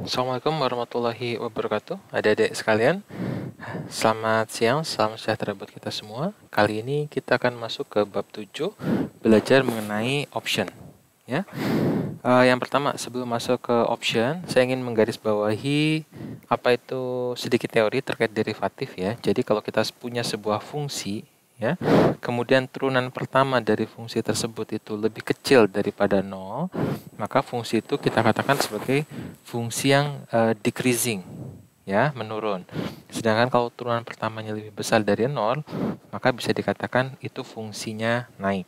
Assalamualaikum warahmatullahi wabarakatuh. Adik-adik sekalian, selamat siang, salam sejahtera buat kita semua. Kali ini kita akan masuk ke bab 7, belajar mengenai option. Ya. Yang pertama, sebelum masuk ke option, saya ingin menggarisbawahi apa itu sedikit teori terkait derivatif ya. Jadi kalau kita punya sebuah fungsi, ya, kemudian turunan pertama dari fungsi tersebut itu lebih kecil daripada 0, maka fungsi itu kita katakan sebagai fungsi yang decreasing, ya, menurun. Sedangkan kalau turunan pertamanya lebih besar dari 0, maka bisa dikatakan itu fungsinya naik.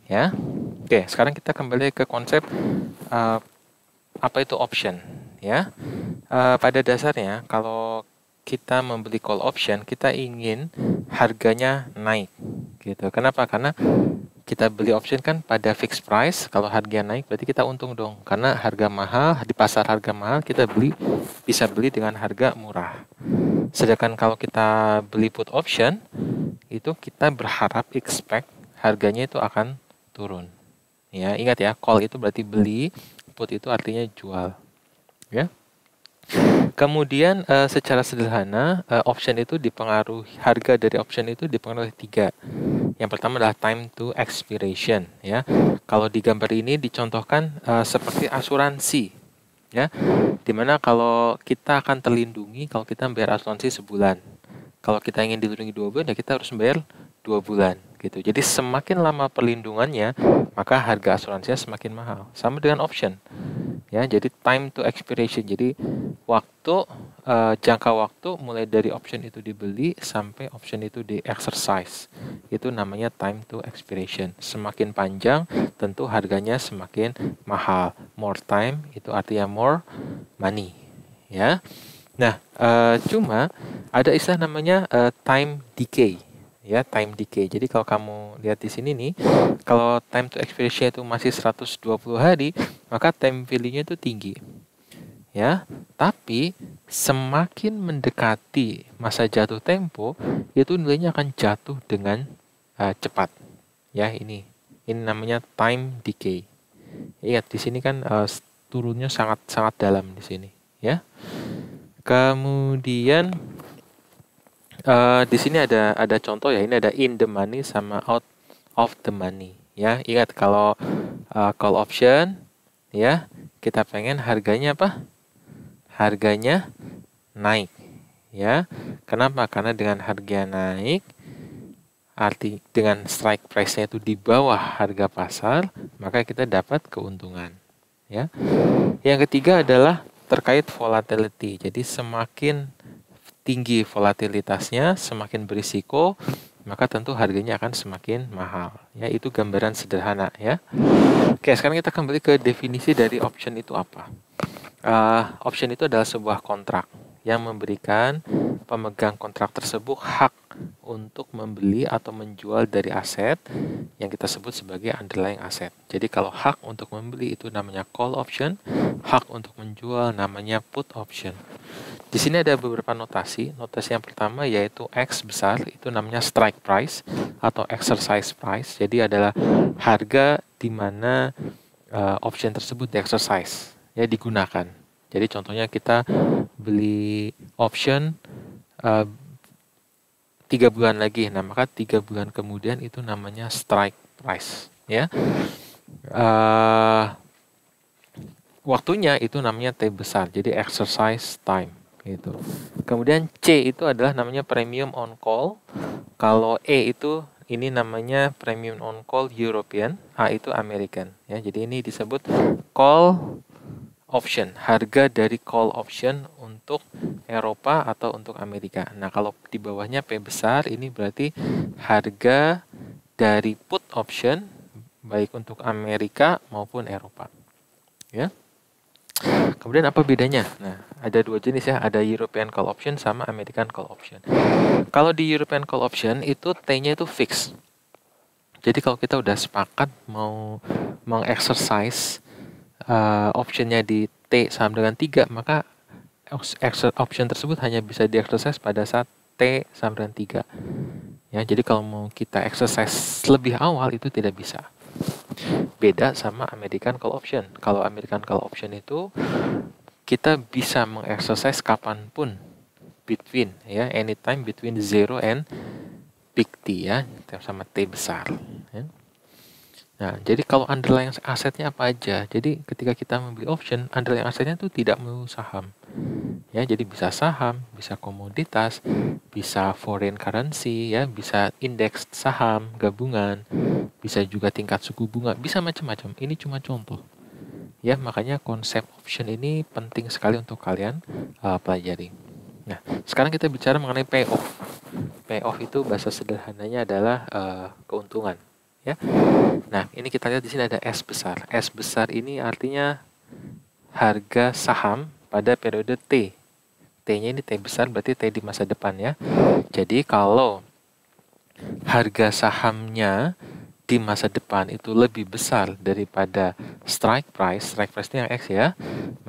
Ya. Oke, sekarang kita kembali ke konsep apa itu option, ya. Pada dasarnya kalau kita membeli call option, kita ingin harganya naik, gitu. Kenapa? Karena kita beli option kan pada fixed price. Kalau harganya naik berarti kita untung dong, karena harga mahal di pasar, harga mahal kita bisa beli dengan harga murah. Sedangkan kalau kita beli put option, itu kita berharap expect harganya itu akan turun. Ya, ingat ya, call itu berarti beli, put itu artinya jual. Ya. Kemudian secara sederhana option itu dipengaruhi, harga dari option itu dipengaruhi 3. Yang pertama adalah time to expiration, ya. Kalau di gambar ini dicontohkan seperti asuransi, ya. Dimana kalau kita akan terlindungi kalau kita membayar asuransi sebulan. Kalau kita ingin dilindungi 2 bulan, ya kita harus membayar 2 bulan, gitu. Jadi semakin lama perlindungannya, maka harga asuransinya semakin mahal. Sama dengan option, ya. Jadi time to expiration. Jadi jangka waktu mulai dari option itu dibeli sampai option itu di exercise, itu namanya time to expiration. Semakin panjang, tentu harganya semakin mahal. More time itu artinya more money, ya. Nah, cuma ada istilah namanya time decay, ya, time decay. Jadi kalau kamu lihat di sini nih, kalau time to expiration itu masih 120 hari, maka time value-nya itu tinggi. Ya, tapi semakin mendekati masa jatuh tempo, itu nilainya akan jatuh dengan cepat. Ya, ini namanya time decay. Ingat di sini kan turunnya sangat dalam di sini, ya. Kemudian di sini ada contoh ya, ini ada in the money sama out of the money, ya. Ingat kalau call option, ya, kita pengen harganya apa? Harganya naik, ya. Kenapa? Karena dengan harga naik, arti dengan strike price-nya itu di bawah harga pasar, maka kita dapat keuntungan, ya. Yang ketiga adalah terkait volatility. Jadi semakin tinggi volatilitasnya, semakin berisiko, maka tentu harganya akan semakin mahal. Ya, itu gambaran sederhana, ya. Oke, sekarang kita kembali ke definisi dari option itu apa. Option itu adalah sebuah kontrak yang memberikan pemegang kontrak tersebut hak untuk membeli atau menjual dari aset yang kita sebut sebagai underlying asset. Jadi kalau hak untuk membeli itu namanya call option, hak untuk menjual namanya put option. Di sini ada beberapa notasi. Notasi yang pertama yaitu X besar, itu namanya strike price atau exercise price. Jadi adalah harga di mana option tersebut di-exercise, ya, digunakan. Jadi contohnya kita beli option 3 bulan lagi, nah maka 3 bulan kemudian itu namanya strike price, ya. Waktunya itu namanya T besar, jadi exercise time, gitu. Kemudian C itu adalah namanya premium on call. Kalau E itu ini namanya premium on call European, A itu American, ya. Jadi ini disebut call option, harga dari call option untuk Eropa atau untuk Amerika. Nah, kalau di bawahnya P besar, ini berarti harga dari put option baik untuk Amerika maupun Eropa, ya. Kemudian apa bedanya? Nah, ada 2 jenis ya, ada European call option sama American call option. Kalau di European call option itu T-nya itu fix. Jadi kalau kita udah sepakat mau mengexercise optionnya di T sama dengan 3, maka option tersebut hanya bisa di-exercise pada saat T sama dengan 3. Ya, jadi kalau mau kita exercise lebih awal itu tidak bisa. Beda sama American call option. Kalau American call option itu kita bisa mengexercise kapanpun between, ya, anytime between 0 and big T, ya, sama T besar, ya. Nah, jadi kalau underlying asetnya apa aja? Jadi ketika kita membeli option, underlying asetnya itu tidak melulu saham. Ya, jadi bisa saham, bisa komoditas, bisa foreign currency, ya, bisa indeks saham, gabungan, bisa juga tingkat suku bunga, bisa macam-macam. Ini cuma contoh. Ya, makanya konsep option ini penting sekali untuk kalian pelajari. Nah, sekarang kita bicara mengenai payoff. Payoff itu bahasa sederhananya adalah keuntungan. Ya. Nah, ini kita lihat di sini ada S besar. S besar ini artinya harga saham pada periode T. T-nya ini T besar, berarti T di masa depan, ya. Jadi kalau harga sahamnya di masa depan itu lebih besar daripada strike price ini yang X, ya,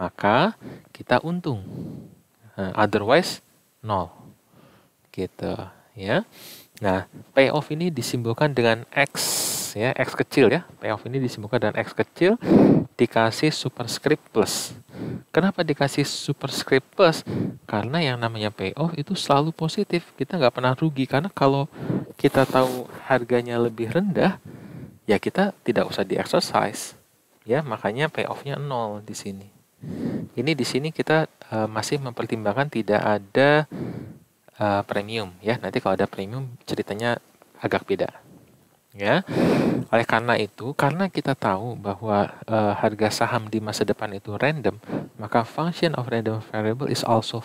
maka kita untung. Otherwise, nol. Gitu, ya. Nah, payoff ini disimbolkan dengan X, ya, X kecil, ya. Payoff ini disimbolkan dengan X kecil dikasih superscript plus. Kenapa dikasih superscript plus? Karena yang namanya payoff itu selalu positif. Kita nggak pernah rugi, karena kalau kita tahu harganya lebih rendah, ya kita tidak usah di-exercise. Ya, makanya payoff-nya 0 di sini. Ini di sini kita masih mempertimbangkan tidak ada premium, ya. Nanti kalau ada premium ceritanya agak beda, ya. Oleh karena itu, karena kita tahu bahwa harga saham di masa depan itu random, maka function of random variable is also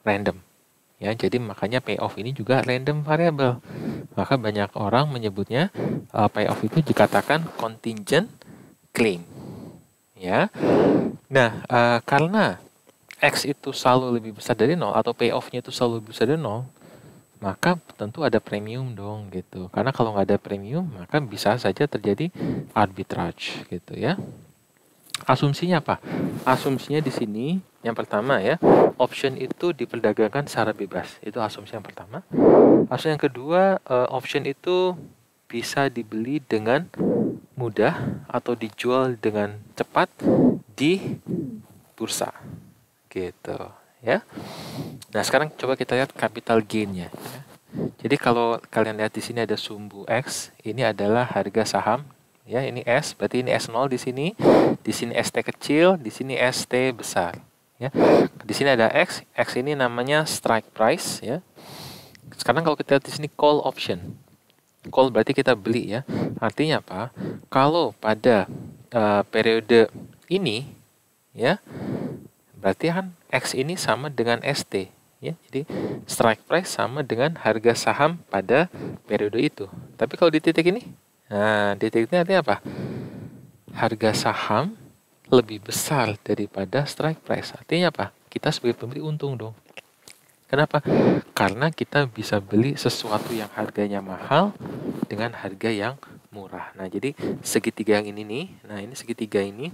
random, ya. Jadi makanya payoff ini juga random variable. Maka banyak orang menyebutnya payoff itu dikatakan contingent claim, ya. Nah, karena X itu selalu lebih besar dari 0 atau payoff-nya itu selalu lebih besar dari 0, maka tentu ada premium dong, gitu. Karena kalau nggak ada premium, maka bisa saja terjadi arbitrage, gitu, ya. Asumsinya apa? Asumsinya di sini yang pertama, ya, option itu diperdagangkan secara bebas. Itu asumsi yang pertama. Asumsi yang kedua, option itu bisa dibeli dengan mudah atau dijual dengan cepat di bursa. Gitu, ya. Nah, sekarang coba kita lihat capital gain-nya, ya. Jadi kalau kalian lihat di sini ada sumbu X, ini adalah harga saham, ya. Ini S, berarti ini S0 di sini ST kecil, di sini ST besar, ya. Di sini ada X ini namanya strike price, ya. Sekarang kalau kita lihat di sini call option. Call berarti kita beli, ya. Artinya apa? Kalau pada periode ini, ya, berarti kan X ini sama dengan ST, ya. Jadi strike price sama dengan harga saham pada periode itu. Tapi kalau di titik ini, nah, di titik ini artinya apa? Harga saham lebih besar daripada strike price. Artinya apa? Kita sebagai pembeli untung dong. Kenapa? Karena kita bisa beli sesuatu yang harganya mahal dengan harga yang murah. Nah, jadi segitiga yang ini nih, nah ini segitiga ini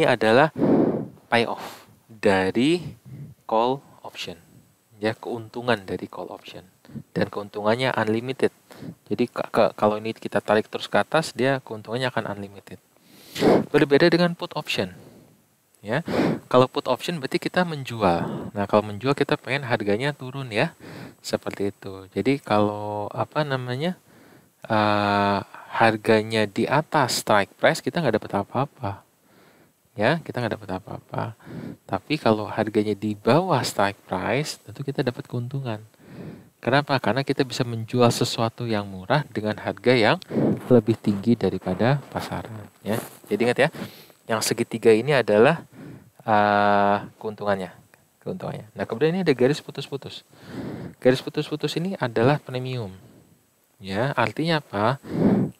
adalah payoff dari call option, ya, keuntungan dari call option, dan keuntungannya unlimited. Jadi kalau ini kita tarik terus ke atas, dia keuntungannya akan unlimited. Berbeda dengan put option, ya. Kalau put option berarti kita menjual. Nah, kalau menjual kita pengen harganya turun, ya, seperti itu. Jadi kalau harganya di atas strike price, kita nggak dapat apa-apa, ya, kita nggak dapat apa-apa. Tapi kalau harganya di bawah strike price, tentu kita dapat keuntungan. Kenapa? Karena kita bisa menjual sesuatu yang murah dengan harga yang lebih tinggi daripada pasaran, ya. Jadi ingat, ya, yang segitiga ini adalah keuntungannya. Nah, kemudian ini ada garis putus-putus. Garis putus-putus ini adalah premium, ya. Artinya apa?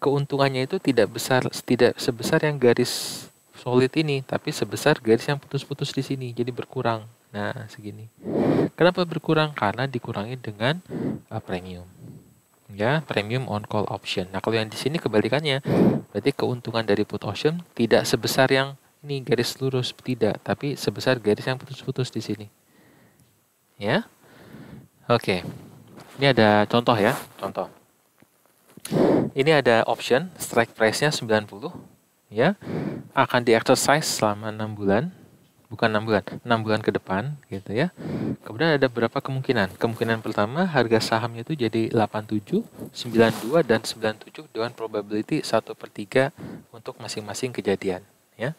Keuntungannya itu tidak sebesar yang garis solid ini, tapi sebesar garis yang putus-putus di sini, jadi berkurang. Nah, segini. Kenapa berkurang? Karena dikurangi dengan premium, ya, premium on call option. Nah, kalau yang di sini kebalikannya, berarti keuntungan dari put option tidak sebesar yang ini garis lurus, tidak, tapi sebesar garis yang putus-putus di sini, ya. Oke, ini ada contoh, ya, contoh. Ini ada option strike price-nya 90, ya, akan di-exercise selama 6 bulan, bukan 6 bulan, 6 bulan ke depan gitu ya. Kemudian ada berapa kemungkinan? Kemungkinan pertama harga sahamnya itu jadi 87, 92 dan 97 dengan probability 1/3 untuk masing-masing kejadian ya.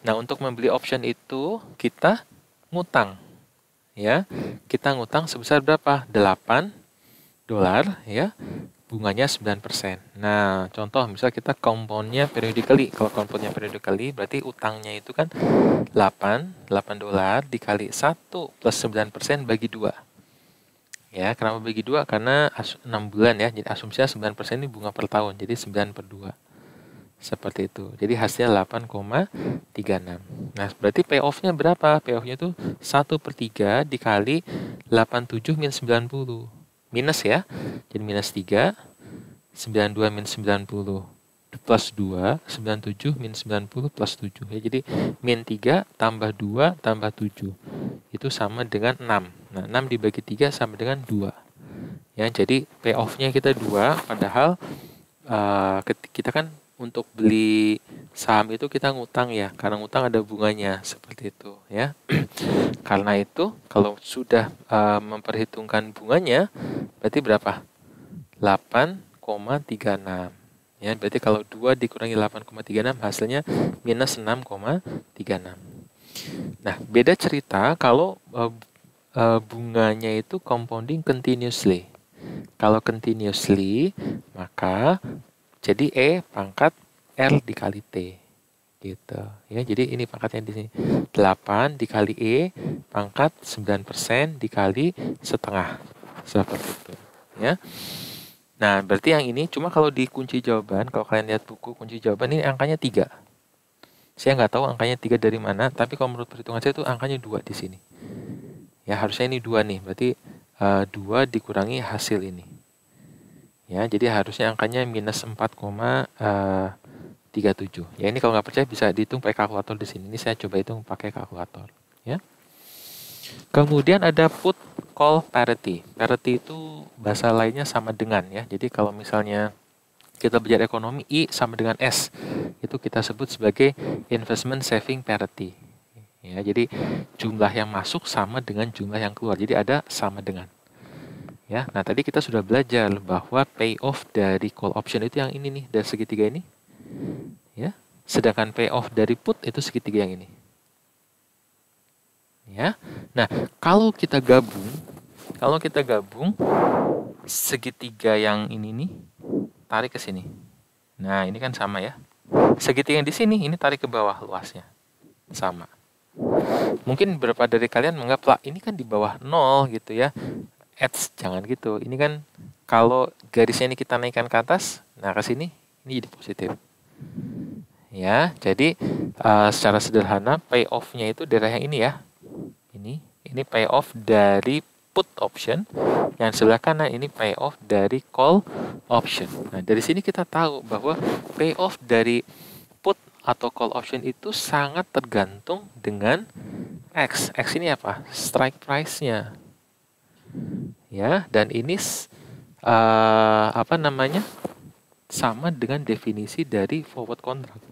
Nah, untuk membeli option itu kita ngutang ya. Kita ngutang sebesar berapa? $8 ya. Bunganya 9%. Nah, contoh misal kita compoundnya periodically. Kalau compoundnya periodically berarti utangnya itu kan $8 dikali 1 plus 9% bagi 2. Ya, kenapa bagi 2? Karena 6 bulan ya. Jadi asumsinya 9% ini bunga per tahun. Jadi 9/2. Seperti itu. Jadi hasilnya 8,36. Nah, berarti payoff-nya berapa? Payoff-nya itu 1/3 dikali 87 min 90. Minus ya. Jadi minus 3, 92 min 90 plus 2, 97 min 90 plus 7. Ya, jadi min 3 tambah 2 tambah 7. Itu sama dengan 6. Nah, 6 dibagi 3 sama dengan 2. Ya, jadi payoff-nya kita 2, padahal kita kan untuk beli saham itu kita ngutang ya, karena ngutang ada bunganya seperti itu ya. Karena itu kalau sudah memperhitungkan bunganya berarti berapa? 8,36 ya. Berarti kalau 2 dikurangi 8,36 hasilnya minus 6,36. Nah, beda cerita kalau bunganya itu compounding continuously. Kalau continuously maka jadi E pangkat R dikali T gitu ya. Jadi ini pangkatnya di sini 8 dikali E pangkat 9% dikali setengah seperti itu ya. Nah, berarti yang ini cuma kalau di kunci jawaban, kalau kalian lihat buku kunci jawaban ini angkanya 3. Saya nggak tahu angkanya 3 dari mana, tapi kalau menurut perhitungan saya itu angkanya 2 di sini. Ya, harusnya ini 2 nih. Berarti 2 dikurangi hasil ini. Ya, jadi harusnya angkanya minus 4,37. Ya, ini kalau nggak percaya bisa dihitung pakai kalkulator di sini. Ini saya coba hitung pakai kalkulator. Ya. Kemudian ada put call parity. Parity itu bahasa lainnya sama dengan ya. Jadi kalau misalnya kita belajar ekonomi, I sama dengan S. Itu kita sebut sebagai investment saving parity. Ya, jadi jumlah yang masuk sama dengan jumlah yang keluar. Jadi ada sama dengan. Ya, nah tadi kita sudah belajar bahwa payoff dari call option itu yang ini nih, dari segitiga ini. Ya, sedangkan payoff dari put itu segitiga yang ini. Ya. Nah, kalau kita gabung segitiga yang ini nih tarik ke sini. Nah, ini kan sama ya. Segitiga yang di sini ini tarik ke bawah luasnya. Sama. Mungkin beberapa dari kalian menganggap lah ini kan di bawah 0 gitu ya. Jangan gitu. Ini kan kalau garisnya ini kita naikkan ke atas, nah ke sini ini jadi positif. Ya, jadi secara sederhana payoff-nya itu daerah yang ini ya. Ini payoff dari put option. Yang sebelah kanan ini payoff dari call option. Nah, dari sini kita tahu bahwa payoff dari put atau call option itu sangat tergantung dengan X. X ini apa? Strike price-nya. Ya, dan ini sama dengan definisi dari forward contract.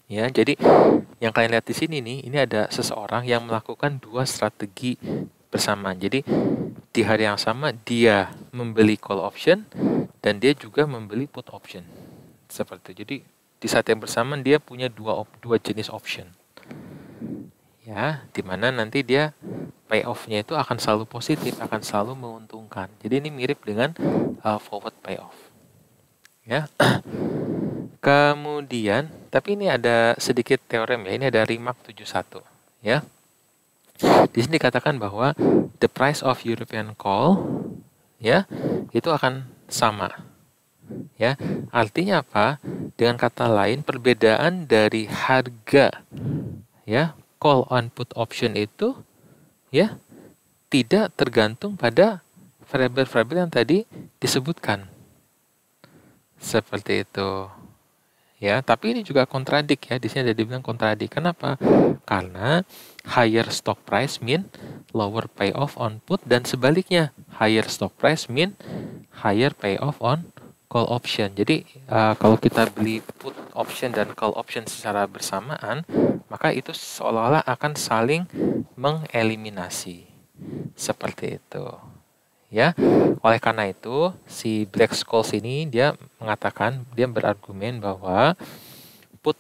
Ya, jadi yang kalian lihat di sini nih, ini ada seseorang yang melakukan 2 strategi bersamaan. Jadi di hari yang sama dia membeli call option dan dia juga membeli put option. Seperti itu. Jadi di saat yang bersamaan dia punya dua jenis option. Ya, dimana nanti dia payoff-nya itu akan selalu positif, akan selalu menguntungkan. Jadi ini mirip dengan forward payoff. Ya. Kemudian, tapi ini ada sedikit teorem ya. Ini ada Remark 71 ya. Di sini dikatakan bahwa the price of European call ya itu akan sama. Ya, artinya apa? Dengan kata lain, perbedaan dari harga ya call on put option itu ya tidak tergantung pada variabel-variabel yang tadi disebutkan. Seperti itu. Ya, tapi ini juga kontradik ya. Di sini ada dibilang kontradik. Kenapa? Karena higher stock price mean lower payoff on put dan sebaliknya higher stock price mean higher payoff on call option. Jadi kalau kita beli put option dan call option secara bersamaan, maka itu seolah-olah akan saling mengeliminasi. Seperti itu. Ya, oleh karena itu si Black-Scholes ini dia berargumen bahwa put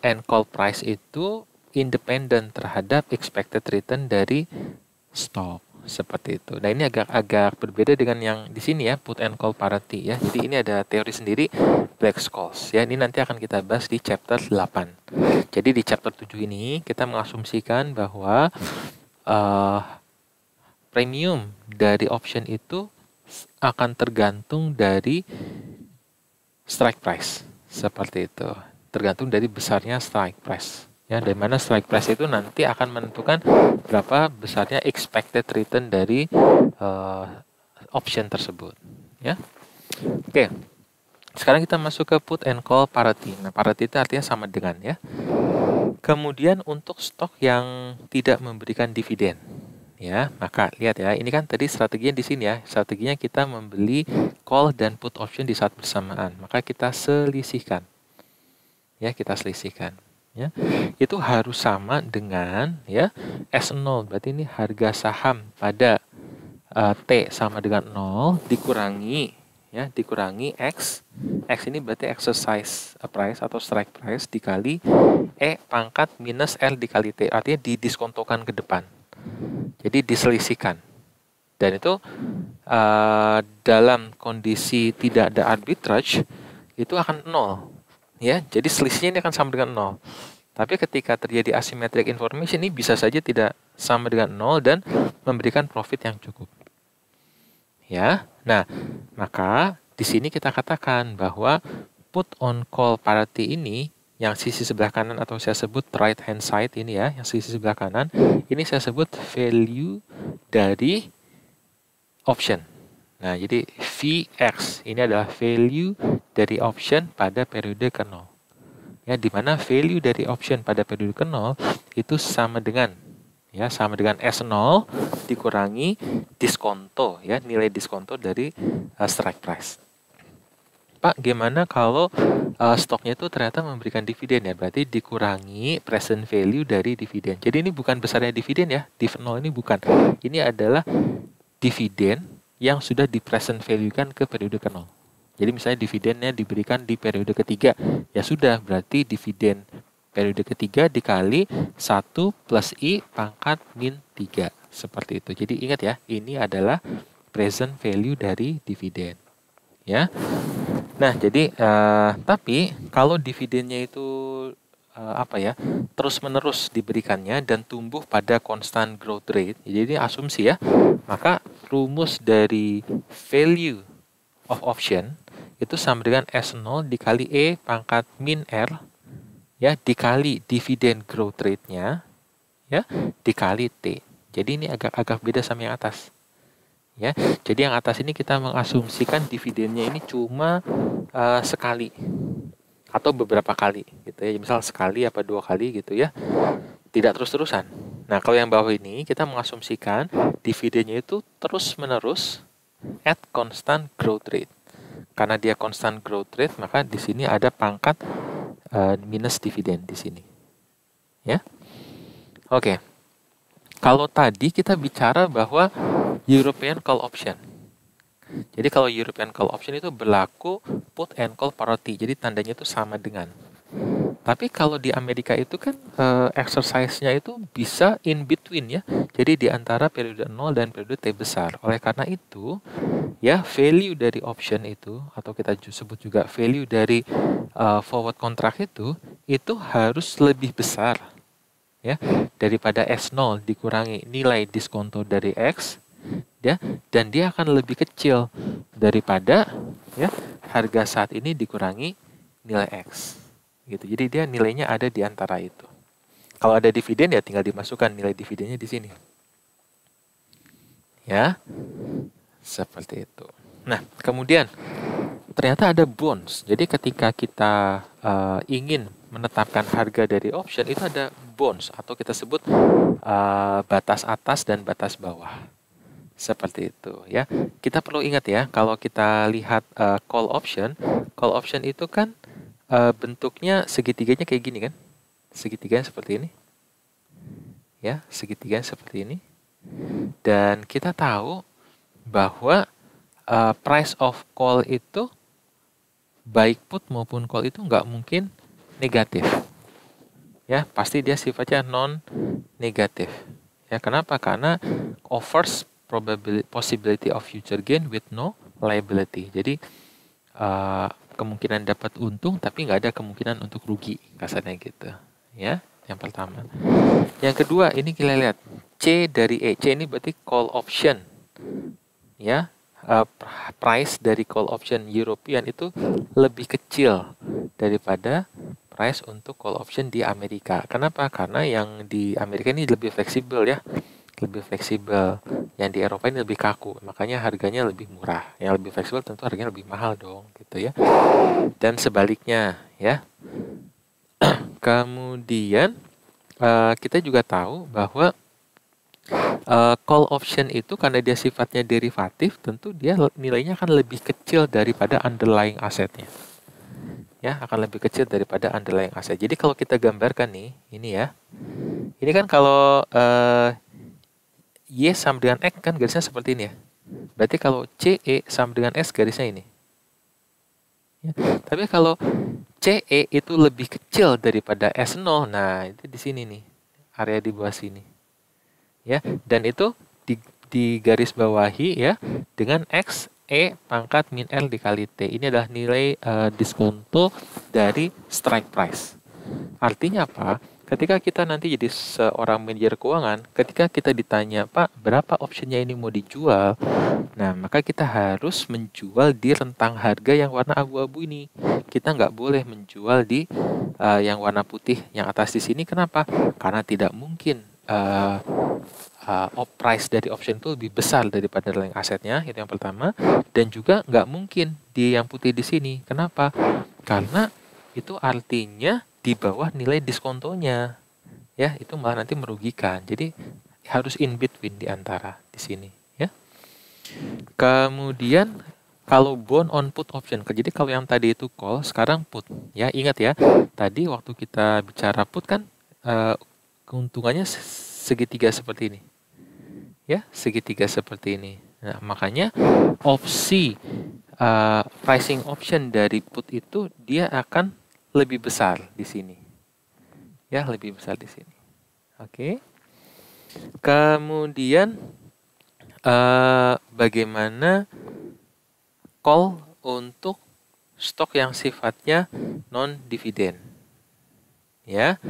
and call price itu independen terhadap expected return dari stok, seperti itu. Nah, ini agak berbeda dengan yang di sini ya, put and call parity ya. Jadi ini ada teori sendiri Black-Scholes ya. Ini nanti akan kita bahas di chapter 8. Jadi di chapter 7 ini kita mengasumsikan bahwa premium dari option itu akan tergantung dari strike price, seperti itu. Tergantung dari besarnya strike price. Ya, dari mana strike price itu nanti akan menentukan berapa besarnya expected return dari option tersebut. Ya, oke. Sekarang kita masuk ke put and call parity. Nah, parity itu artinya sama dengan ya. Kemudian untuk stok yang tidak memberikan dividen, ya, maka lihat ya, ini kan tadi strateginya di sini ya. Strateginya kita membeli call dan put option di saat bersamaan. Maka kita selisihkan. Ya, kita selisihkan. Ya, itu harus sama dengan ya S0, berarti ini harga saham pada T sama dengan 0 dikurangi X. X ini berarti exercise price atau strike price dikali E pangkat minus L dikali T, artinya didiskontokan ke depan. Jadi diselisihkan. Dan itu dalam kondisi tidak ada arbitrage itu akan 0. Ya, jadi selisihnya ini akan sama dengan 0. Tapi ketika terjadi asymmetric information ini bisa saja tidak sama dengan 0 dan memberikan profit yang cukup. Ya. Nah, maka di sini kita katakan bahwa put on call parity ini yang sisi sebelah kanan atau saya sebut right hand side ini ya, yang sisi sebelah kanan, ini saya sebut value dari option. Nah, jadi VX ini adalah value dari option pada periode ke-0. Ya, di mana value dari option pada periode ke-0 itu sama dengan S0 dikurangi diskonto ya, nilai diskonto dari strike price. Pak, gimana kalau stoknya itu ternyata memberikan dividen ya? Berarti dikurangi present value dari dividen. Jadi ini bukan besarnya dividen ya, div 0 ini bukan. Ini adalah dividen yang sudah di present value-kan ke periode ke-0. Jadi misalnya dividennya diberikan di periode ketiga, ya sudah, berarti dividen periode ketiga dikali 1 plus I pangkat min 3. Seperti itu. Jadi ingat ya, ini adalah present value dari dividen. Ya. Nah, jadi tapi kalau dividennya itu terus-menerus diberikannya dan tumbuh pada constant growth rate. Jadi asumsi ya. Maka rumus dari value of option itu sama dengan S0 dikali E pangkat min R ya, dikali dividen growth rate-nya ya, dikali T. Jadi ini agak beda sama yang atas. Ya. Jadi yang atas ini kita mengasumsikan dividennya ini cuma sekali atau beberapa kali gitu ya. Misal sekali apa 2 kali gitu ya. Tidak terus-terusan. Nah, kalau yang bawah ini kita mengasumsikan dividennya itu terus-menerus at constant growth rate. Karena dia constant growth rate, maka di sini ada pangkat minus dividen di sini. Ya. Oke. Kalau tadi kita bicara bahwa European call option. Jadi kalau European call option itu berlaku put and call parity. Jadi tandanya itu sama dengan. Tapi kalau di Amerika itu kan exercise-nya itu bisa in between ya. Jadi di antara periode 0 dan periode T besar. Oleh karena itu, ya value dari option itu atau kita sebut juga value dari forward contract itu harus lebih besar ya daripada S0 dikurangi nilai diskonto dari X ya, dan dia akan lebih kecil daripada ya harga saat ini dikurangi nilai X. Gitu. Jadi dia nilainya ada di antara itu. Kalau ada dividen ya tinggal dimasukkan nilai dividennya di sini. Ya. Seperti itu. Nah, kemudian ternyata ada bonds. Jadi ketika kita ingin menetapkan harga dari option itu ada bonds atau kita sebut batas atas dan batas bawah. Seperti itu ya. Kita perlu ingat ya, kalau kita lihat call option itu kan bentuknya segitiganya kayak gini kan. Segitiganya seperti ini. Ya, segitiganya seperti ini. Dan kita tahu bahwa price of call itu baik put maupun call itu nggak mungkin negatif. Ya, pasti dia sifatnya non negatif. Ya, kenapa? Karena offers possibility of future gain with no liability. Jadi kemungkinan dapat untung tapi nggak ada kemungkinan untuk rugi, kasarnya gitu. Ya, yang pertama. Yang kedua, ini kita lihat C dari E. C ini berarti call option. Ya, price dari call option European itu lebih kecil daripada price untuk call option di Amerika. Kenapa? Karena yang di Amerika ini lebih fleksibel ya. Lebih fleksibel. Yang di Eropa ini lebih kaku. Makanya harganya lebih murah. Yang lebih fleksibel tentu harganya lebih mahal dong, gitu ya. Dan sebaliknya, ya. Kemudian kita juga tahu bahwa call option itu karena dia sifatnya derivatif, tentu dia nilainya akan lebih kecil daripada underlying asetnya. Ya, akan lebih kecil daripada underlying aset. Jadi kalau kita gambarkan nih, ini ya. Ini kan kalau Y sama dengan X kan garisnya seperti ini ya. Berarti kalau CE sama dengan S garisnya ini. Ya. Tapi kalau CE itu lebih kecil daripada S0, nah itu di sini nih, area di bawah sini. Ya, dan itu di garis bawahi ya dengan X E pangkat min L dikali T. Ini adalah nilai diskonto dari strike price. Artinya apa? Ketika kita nanti jadi seorang manajer keuangan, ketika kita ditanya, Pak, berapa optionnya ini mau dijual? Nah, maka kita harus menjual di rentang harga yang warna abu-abu ini. Kita nggak boleh menjual di yang warna putih yang atas di sini. Kenapa? Karena tidak mungkin price dari option itu lebih besar daripada underlying asetnya, itu yang pertama. Dan juga nggak mungkin di yang putih di sini. Kenapa? Karena itu artinya di bawah nilai diskontonya. Ya, itu malah nanti merugikan. Jadi harus in between di antara di sini, ya. Kemudian kalau bond on put option, jadi kalau yang tadi itu call, sekarang put. Ya, ingat ya, tadi waktu kita bicara put kan keuntungannya segitiga seperti ini. Ya, segitiga seperti ini. Nah, makanya opsi pricing option dari put itu dia akan lebih besar di sini. Ya, lebih besar di sini. Oke. Kemudian bagaimana call untuk stok yang sifatnya non dividen? Ya.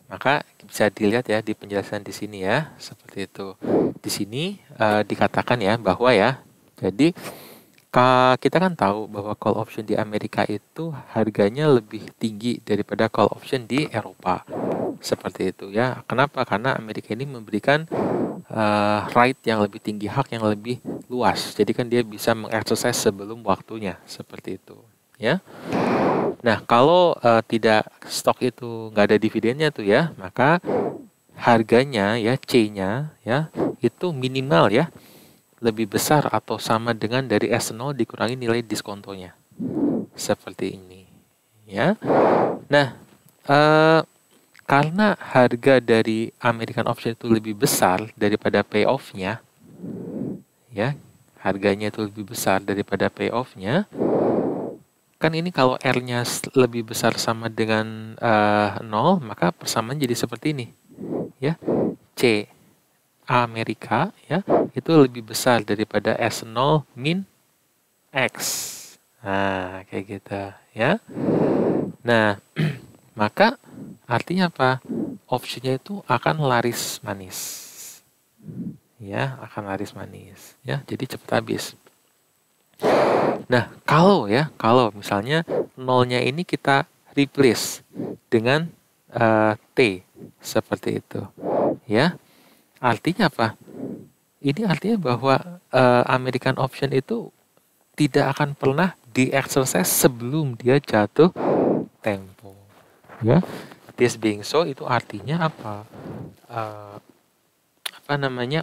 Maka bisa dilihat ya di penjelasan di sini ya, seperti itu. Di sini dikatakan ya bahwa ya, jadi kita kan tahu bahwa call option di Amerika itu harganya lebih tinggi daripada call option di Eropa. Seperti itu ya. Kenapa? Karena Amerika ini memberikan right yang lebih tinggi, hak yang lebih luas. Jadi kan dia bisa mengexercise sebelum waktunya. Seperti itu ya. Nah, kalau tidak stok itu nggak ada dividennya tuh ya, maka harganya ya C-nya ya itu minimal ya lebih besar atau sama dengan dari S0 dikurangi nilai diskontonya. Seperti ini. Ya. Nah, karena harga dari American option itu lebih besar daripada payoff-nya, ya, harganya itu lebih besar daripada payoff-nya, kan ini kalau R-nya lebih besar sama dengan 0, maka persamaan jadi seperti ini. Ya, C Amerika ya itu lebih besar daripada S0 min X. Nah, kayak gitu ya. Nah, maka artinya apa? Opsinya itu akan laris manis. Ya, akan laris manis ya. Jadi cepat habis. Nah, kalau misalnya nolnya ini kita replace dengan T seperti itu. Ya. Artinya apa? Ini artinya bahwa American option itu tidak akan pernah di-exercise sebelum dia jatuh tempo. Ya. This being so itu artinya apa?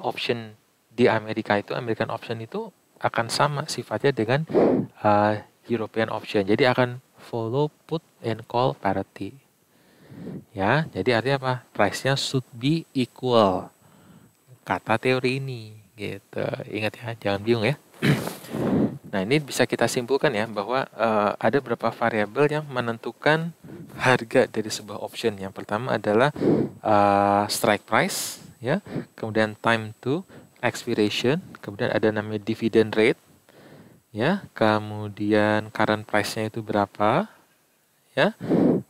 Option di Amerika itu, American option itu akan sama sifatnya dengan European option. Jadi akan follow put and call parity. Ya, jadi artinya apa? Price-nya should be equal. Kata teori ini, gitu. Ingat ya, jangan bingung ya. Nah, ini bisa kita simpulkan ya bahwa ada beberapa variabel yang menentukan harga dari sebuah option. Yang pertama adalah strike price, ya. Kemudian time to expiration, kemudian ada namanya dividend rate, ya. Kemudian current price-nya itu berapa, ya.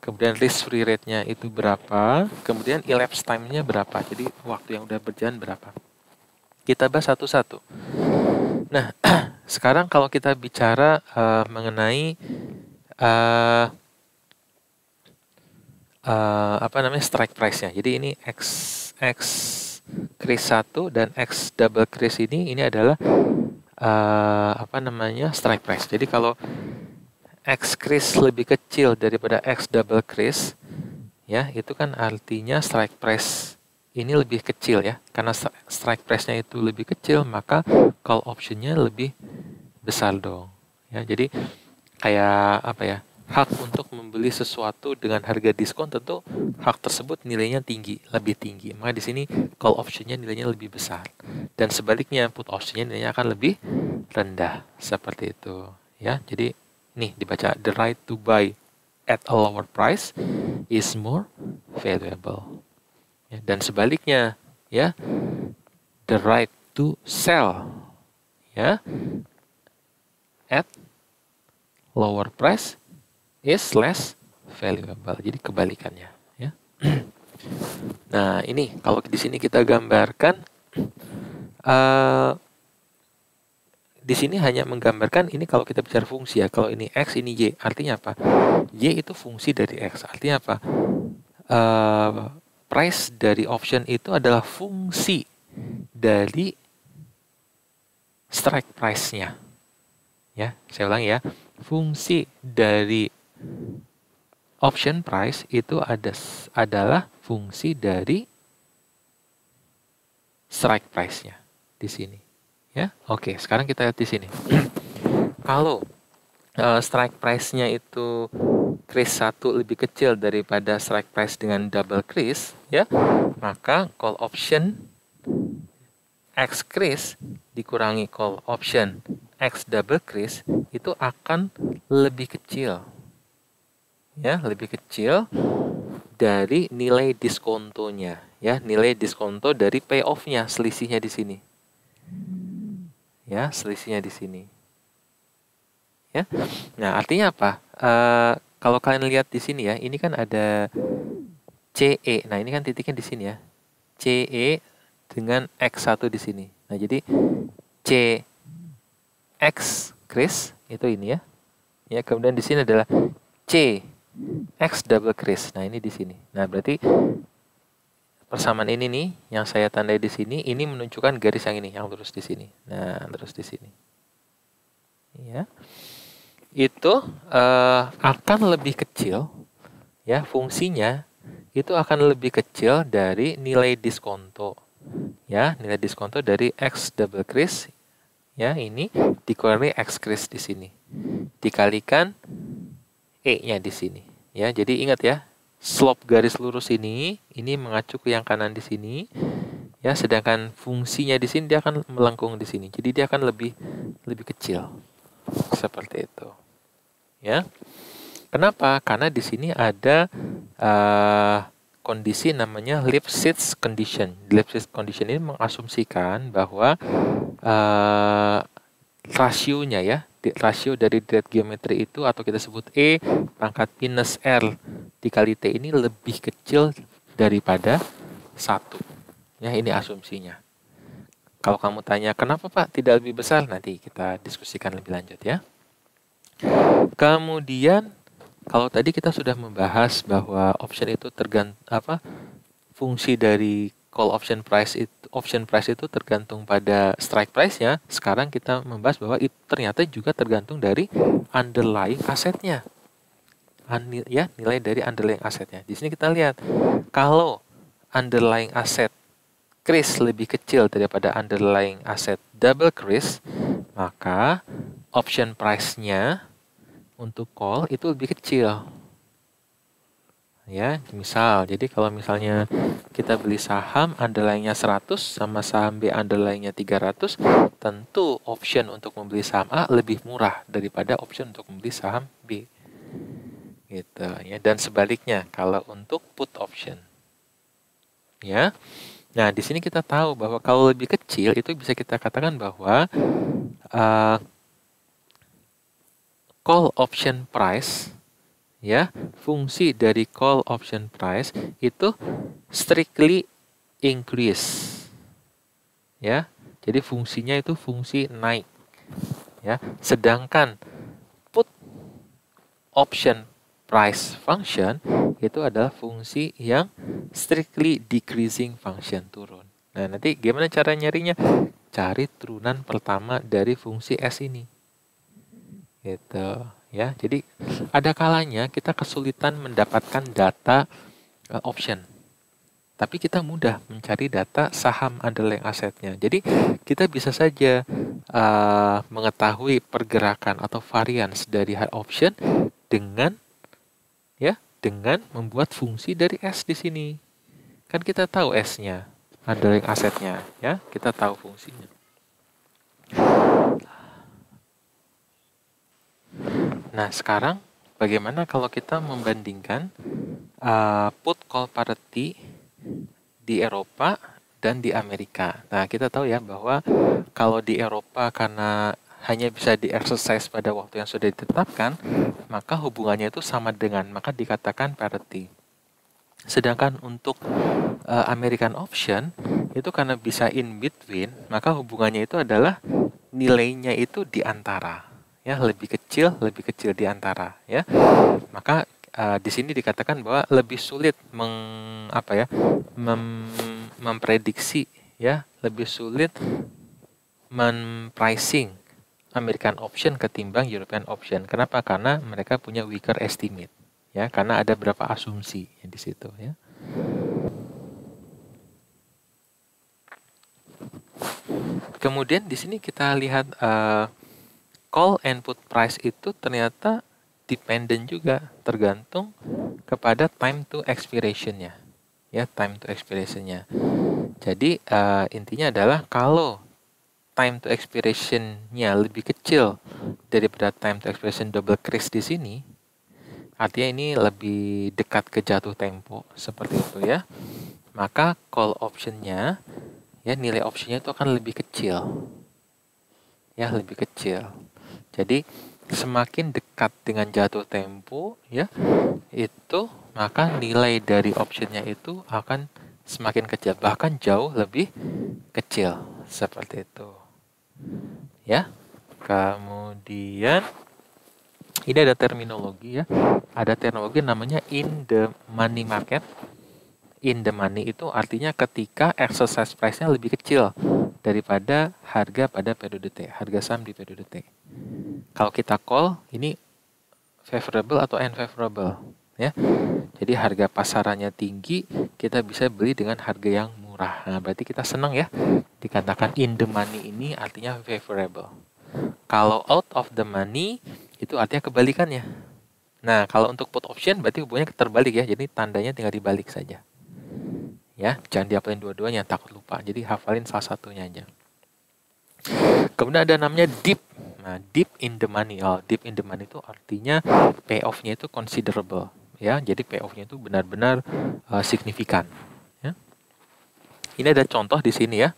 Kemudian risk free rate-nya itu berapa, kemudian elapsed time-nya berapa. Jadi waktu yang udah berjalan berapa. Kita bahas satu-satu. Nah, sekarang kalau kita bicara mengenai apa namanya strike price-nya. Jadi ini X crease 1 dan X double crease ini adalah apa namanya strike price. Jadi kalau X crease lebih kecil daripada X double crease, ya itu kan artinya strike price ini lebih kecil ya. Karena strike price-nya itu lebih kecil, maka call option-nya lebih besar dong. Ya, jadi kayak apa ya? Hak untuk membeli sesuatu dengan harga diskon, tentu hak tersebut nilainya tinggi, lebih tinggi. Maka di sini call option-nya nilainya lebih besar. Dan sebaliknya put option-nya nilainya akan lebih rendah. Seperti itu. Ya, jadi nih dibaca, the right to buy at a lower price is more valuable. Ya, dan sebaliknya, ya, the right to sell, ya, at lower price is less valuable. Jadi kebalikannya, ya. Nah, ini kalau di sini kita gambarkan, di sini hanya menggambarkan ini kalau kita bicara fungsi ya. Kalau ini X, ini Y. Artinya apa? Y itu fungsi dari X. Artinya apa? Price dari option itu adalah fungsi dari strike price-nya. Ya, saya ulangi ya. Fungsi dari option price itu adalah fungsi dari strike price-nya di sini. Ya, oke. Sekarang kita lihat di sini. Kalau strike price-nya itu crease 1 lebih kecil daripada strike price dengan double crease, ya, maka call option X crease dikurangi call option X double crease itu akan lebih kecil. Ya, lebih kecil dari nilai diskontonya, ya, nilai diskonto dari payoff-nya, selisihnya di sini. Ya, selisihnya di sini. Ya. Nah, artinya apa? Kalau kalian lihat di sini ya, ini kan ada CE. Nah, ini kan titiknya di sini ya. CE dengan X1 di sini. Nah, jadi CX crease itu ini ya. Ya, kemudian di sini adalah CX double crease. Nah, ini di sini. Nah, berarti persamaan ini nih yang saya tandai di sini, ini menunjukkan garis yang ini, yang lurus di sini. Nah, lurus di sini. Ya. Itu akan lebih kecil, ya, fungsinya itu akan lebih kecil dari nilai diskonto. Ya, nilai diskonto dari X double crease, ya, ini dikurangi X crease di sini. Dikalikan E-nya di sini. Ya, jadi ingat ya, slope garis lurus ini mengacu ke yang kanan di sini. Ya, sedangkan fungsinya di sini dia akan melengkung di sini. Jadi dia akan lebih kecil. Seperti itu. Ya. Kenapa? Karena di sini ada kondisi namanya Lipschitz condition. Lipschitz condition ini mengasumsikan bahwa rasionya ya, rasio dari direct geometry itu atau kita sebut E pangkat minus R dikali T ini lebih kecil daripada 1. Ya, ini asumsinya. Kalau kamu tanya kenapa Pak tidak lebih besar, nanti kita diskusikan lebih lanjut ya. Kemudian kalau tadi kita sudah membahas bahwa option itu fungsi dari call option price itu tergantung pada strike price-nya. Sekarang kita membahas bahwa itu ternyata juga tergantung dari underlying asetnya. Ya, nilai dari underlying asetnya. Di sini kita lihat kalau underlying aset crease lebih kecil daripada underlying aset double crease, maka option price-nya untuk call itu lebih kecil. Ya, misal, jadi kalau misalnya kita beli saham underlying-nya 100 sama saham B underlying-nya 300, tentu option untuk membeli saham A lebih murah daripada option untuk membeli saham B. Gitu ya. Dan sebaliknya kalau untuk put option. Ya. Nah, di sini kita tahu bahwa kalau lebih kecil itu bisa kita katakan bahwa call option price, ya, fungsi dari call option price itu strictly increase, ya. Jadi fungsinya itu fungsi naik, ya. Sedangkan put option price function itu adalah fungsi yang strictly decreasing function, turun. Nah, nanti gimana cara nyarinya? Cari turunan pertama dari fungsi S ini. Gitu, ya. Jadi ada kalanya kita kesulitan mendapatkan data option. Tapi kita mudah mencari data saham underlying asetnya. Jadi kita bisa saja mengetahui pergerakan atau varians dari hard option dengan membuat fungsi dari S di sini. Kan kita tahu S-nya, underlying asetnya, ya. Kita tahu fungsinya. Nah, sekarang bagaimana kalau kita membandingkan put call parity di Eropa dan di Amerika? Nah, kita tahu ya bahwa kalau di Eropa karena hanya bisa di-exercise pada waktu yang sudah ditetapkan, maka hubungannya itu sama dengan, maka dikatakan parity. Sedangkan untuk American option, itu karena bisa in between, maka hubungannya itu adalah nilainya itu di antara. Ya, lebih kecil di antara, ya. Maka di sini dikatakan bahwa lebih sulit memprediksi, ya, lebih sulit mempricing American option ketimbang European option. Kenapa? Karena mereka punya weaker estimate, ya, karena ada beberapa asumsi di situ, ya. Kemudian di sini kita lihat call and put price itu ternyata dependent juga, tergantung kepada time to expiration-nya, ya, time to expiration-nya. Jadi intinya adalah kalau time to expiration-nya lebih kecil daripada time to expiration double crease di sini, artinya ini lebih dekat ke jatuh tempo, seperti itu, ya. Maka call option-nya, ya, nilai option-nya itu akan lebih kecil. Ya, lebih kecil. Jadi semakin dekat dengan jatuh tempo, ya, itu maka nilai dari optionnya itu akan semakin kecil, bahkan jauh lebih kecil, seperti itu, ya. Kemudian ini ada terminologi, ya, ada terminologi namanya in the money market. In the money itu artinya ketika exercise price-nya lebih kecil daripada harga pada periode T, harga saham di periode T. Kalau kita call, ini favorable atau unfavorable, ya. Jadi harga pasarannya tinggi, kita bisa beli dengan harga yang murah. Nah, berarti kita senang, ya. Dikatakan in the money ini artinya favorable. Kalau out of the money, itu artinya kebalikannya. Nah, kalau untuk put option berarti hubungannya terbalik, ya. Jadi tandanya tinggal dibalik saja. Ya, jangan dihafalin dua-duanya, takut lupa. Jadi hafalin salah satunya aja. Kemudian ada namanya deep. Nah, deep in the money. Deep in the money itu artinya payoff-nya itu considerable, ya. Jadi payoff-nya itu benar-benar signifikan, ya. Ini ada contoh di sini, ya.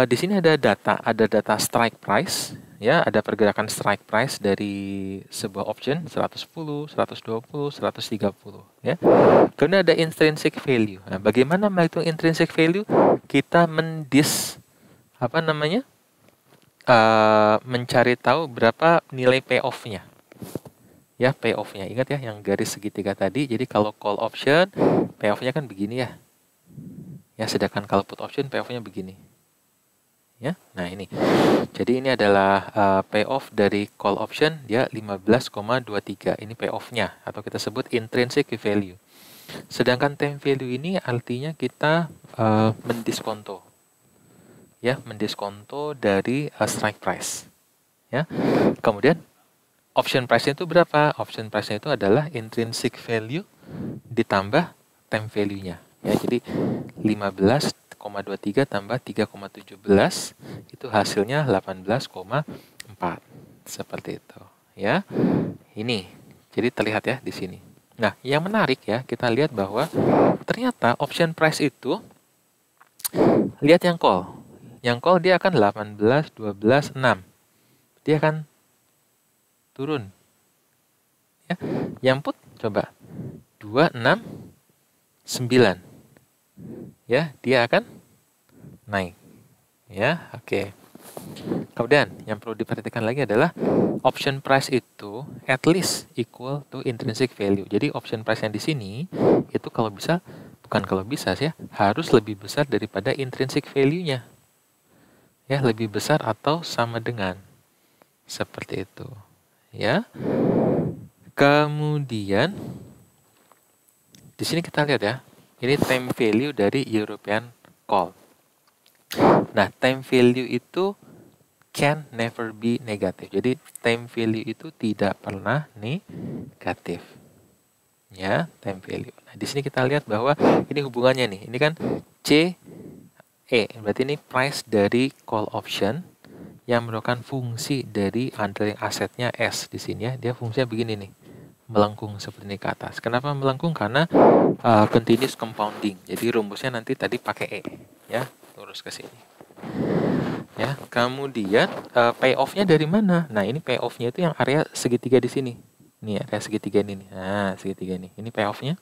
Di sini ada data strike price, ya, ada pergerakan strike price dari sebuah option 110, 120, 130, ya. Kemudian ada intrinsic value. Nah, bagaimana menghitung intrinsic value? Kita mencari tahu berapa nilai payoff-nya. Ya, payoff-nya. Ingat, ya, yang garis segitiga tadi. Jadi kalau call option, payoff-nya kan begini, ya. Ya, sedangkan kalau put option, payoff-nya begini. Ya, nah ini. Jadi ini adalah payoff dari call option, dia 15,23. Ini payoff-nya, atau kita sebut intrinsic value. Sedangkan time value ini artinya kita mendiskonto, ya, mendiskonto dari strike price, ya. Kemudian option price-nya itu berapa? Option price-nya itu adalah intrinsic value ditambah time value-nya. Ya, jadi 15,23 tambah 3,17 itu hasilnya 18,4. Seperti itu, ya. Ini. Jadi terlihat ya di sini. Nah, yang menarik ya, kita lihat bahwa ternyata option price itu, lihat yang call. Yang call dia akan 18, 12, 6. Dia akan turun. Ya. Yang put coba 2, 6, 9. Ya, dia akan naik. Ya, oke. Kemudian yang perlu diperhatikan lagi adalah option price itu at least equal to intrinsic value. Jadi option price yang di sini itu kalau bisa, bukan kalau bisa sih ya, harus lebih besar daripada intrinsic value-nya. Ya, lebih besar atau sama dengan. Seperti itu. Ya. Kemudian di sini kita lihat ya. Ini time value dari European call. Nah, time value itu can never be negatif. Jadi time value itu tidak pernah negatif. Ya, time value. Nah, di sini kita lihat bahwa ini hubungannya nih. Ini kan C E, berarti ini price dari call option yang merupakan fungsi dari underlying asetnya S di sini ya. Dia fungsinya begini nih. Melengkung seperti ini ke atas. Kenapa melengkung? Karena continuous compounding. Jadi rumusnya nanti tadi pakai E, ya, lurus ke sini. Ya, kemudian payoff-nya dari mana? Nah, ini payoff-nya itu yang area segitiga di sini. Ini area segitiga ini nih. Nah, segitiga ini. Ini payoff-nya.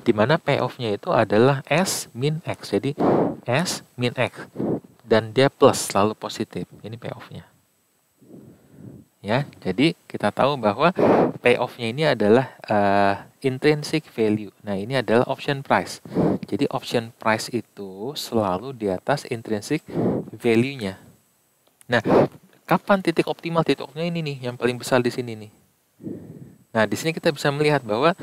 Di mana payoff-nya itu adalah S min X. Jadi S min X dan dia plus, selalu positif. Ini payoff-nya. Ya, jadi kita tahu bahwa payoff-nya ini adalah intrinsic value. Nah, ini adalah option price. Jadi option price itu selalu di atas intrinsic value-nya. Nah, kapan titik optimal? Titik optimalnya ini nih, yang paling besar di sini nih. Nah, di sini kita bisa melihat bahwa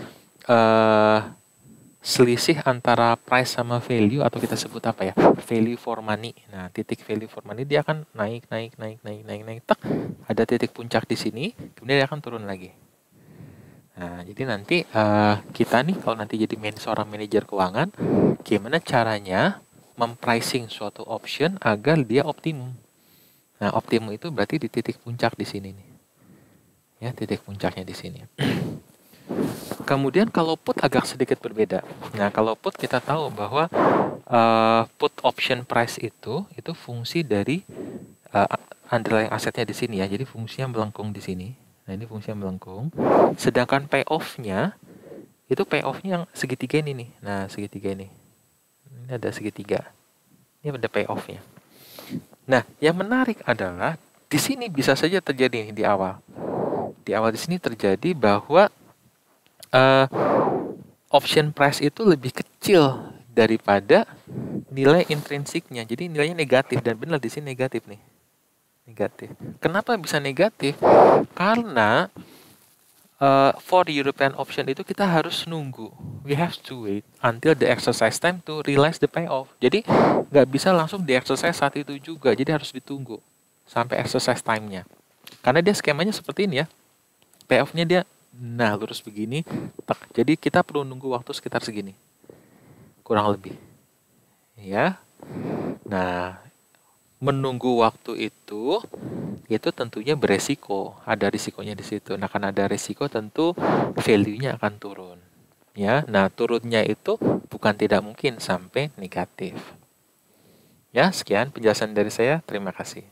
selisih antara price sama value, atau kita sebut apa ya, value for money. Nah, titik value for money dia akan naik, tak, ada titik puncak di sini, kemudian dia akan turun lagi. Nah, jadi nanti kita nih kalau nanti jadi seorang manajer keuangan, gimana caranya mempricing suatu option agar dia optimum. Nah, optimum itu berarti di titik puncak di sini nih. Ya, titik puncaknya di sini. Kemudian kalau put agak sedikit berbeda. Nah, kalau put kita tahu bahwa put option price itu fungsi dari underlying asetnya di sini ya. Jadi fungsinya melengkung di sini. Nah, ini fungsinya melengkung. Sedangkan payoff-nya itu payoff-nya yang segitiga ini nih. Nah, segitiga ini. Ini ada segitiga. Ini ada payoff-nya. Nah, yang menarik adalah di sini bisa saja terjadi nih di awal. Di awal di sini terjadi bahwa option price itu lebih kecil daripada nilai intrinsiknya. Jadi nilainya negatif, dan benar di sini negatif nih. Negatif. Kenapa bisa negatif? Karena for the European option itu kita harus nunggu. We have to wait until the exercise time to realize the payoff. Jadi nggak bisa langsung di exercise saat itu juga. Jadi harus ditunggu sampai exercise time-nya. Karena dia skemanya seperti ini ya. Payoff-nya dia lurus begini. Jadi kita perlu nunggu waktu sekitar segini. Kurang lebih. Ya. Nah, menunggu waktu itu tentunya beresiko. Ada risikonya di situ. Nah, karena ada risiko tentu value-nya akan turun. Ya. Nah, turunnya itu bukan tidak mungkin sampai negatif. Ya, sekian penjelasan dari saya. Terima kasih.